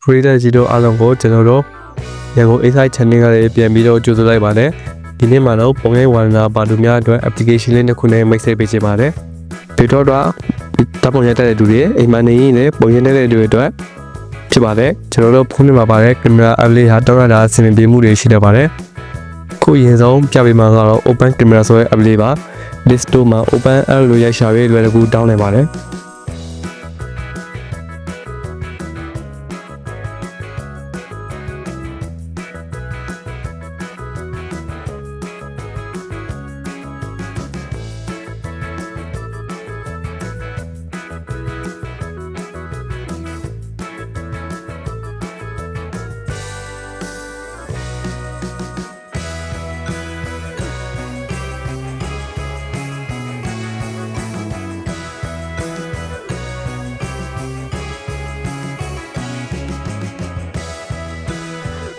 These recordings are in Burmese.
Creator ကြီးတို့အားလုံးကိုကျွန်တော်တို့ရန်ကုန် Insight Channel ကလည်းပြန်ပြီးတော့ကြိုဆိုလိုက်ပါတယ်ဒီနေ့မှာတော့ပုံရိပ်ဝါဒနာပါလူများအတွက် application လေးတစ်ခုနဲ့မိတ်ဆက်ပေးချင်ပါတယ်ဒီတော့တပ်ပုံရတဲ့လူတွေအိမ်မနေရင်လည်းပုံရတဲ့လူတွေအတွက်ဖြစ်ပါတယ်ကျွန်တော်တို့ဖုန်းထဲမှာပါတဲ့ camera app လေးဟာတောက်ရတာအဆင်ပြေမှုတွေရှိတတ်ပါတယ်ခုအရင်ဆုံးပြပေးမှာကတော့ open camera ဆိုတဲ့ app လေးပါ Play Store မှာ open app လို့ရိုက်ရှာပြီးလွယ်တကူ down နိုင်ပါတယ်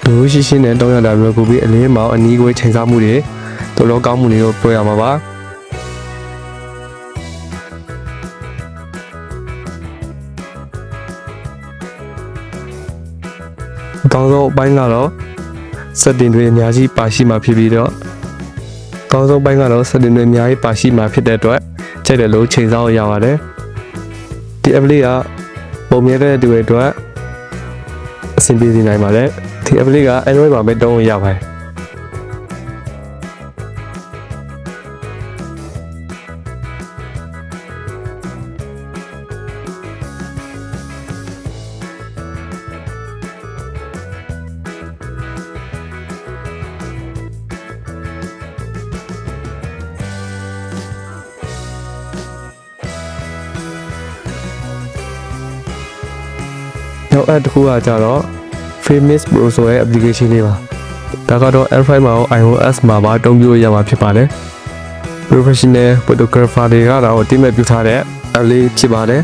လူရှိရှိနဲ့တောင်းရတာမျိုးကိုပြီးအလင်းမောင်အနီးကွေးချိန်စားမှုတွေတော်တော်ကောင်းမှုတွေတော့ပြောရမှာပါအကောင်းဆုံးအပိုင်းကတော့setting တွေအများကြီးပါရှိမှာဖြစ်ပြီးတော့အကောင်းဆုံးပိုင်းကတော့ setting တွေအများကြီးပါရှိမှာဖြစ်တဲ့အတွက်ကြိုက်တယ်လို့ချိန်စားရပါတယ်ဒီ app လေးကပုံမြဲတဲ့သူတွေအတွက်အဆင်ပြေနေနိုင်ပါတယ်ဒီ app လေးက Android မှာပဲတုံးလို့ရပါတယ်နောက် app တစ်ခုကကြတော့ Famous Pro ဆိုတဲ့ application လေးပါဒါကတော့ Android မှာရော iOS မှာပါအသုံးပြုရမှာဖြစ်ပါတယ် Professional photographer တွေကတော့အတိအမဲ့ပြုထားတဲ့ app လေးဖြစ်ပါတယ်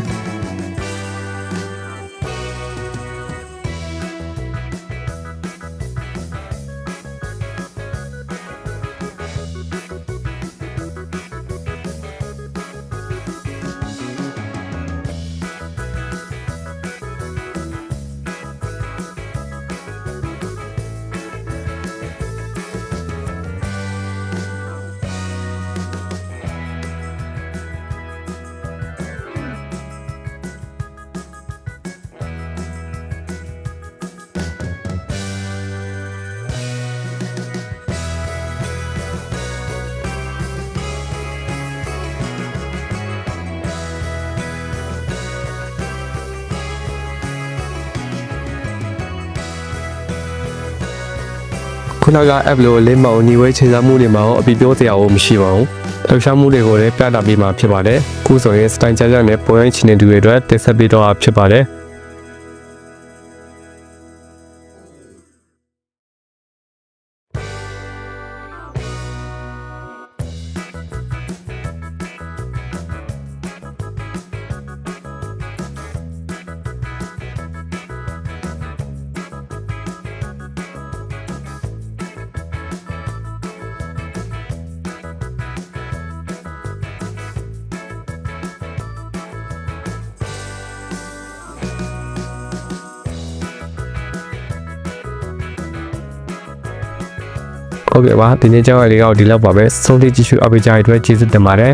ခုနက app လို့လင်းမောင်ညီဝဲချိန်စားမှုတွေမှာရောအပြည့်ပြောစရာမရှိပါဘူးလှူရှားမှုတွေကိုလည်းပြတာပေးမှာဖြစ်ပါတယ်ခုဆိုရင် style ကြကြနဲ့ပုံရိပ်ချင်တဲ့သူတွေအတွက်တက်ဆက်ပေးတော့ဖြစ်ပါတယ်ဟုတ်ကဲ့ပါဒီနေ့ကြောင်းရည်လေးကဒီလောက်ပါပဲဆုံးဖြတ်ကြည့်ရှုအားပေးကြတဲ့အတွက်ကျေးဇူးတင်ပါတယ်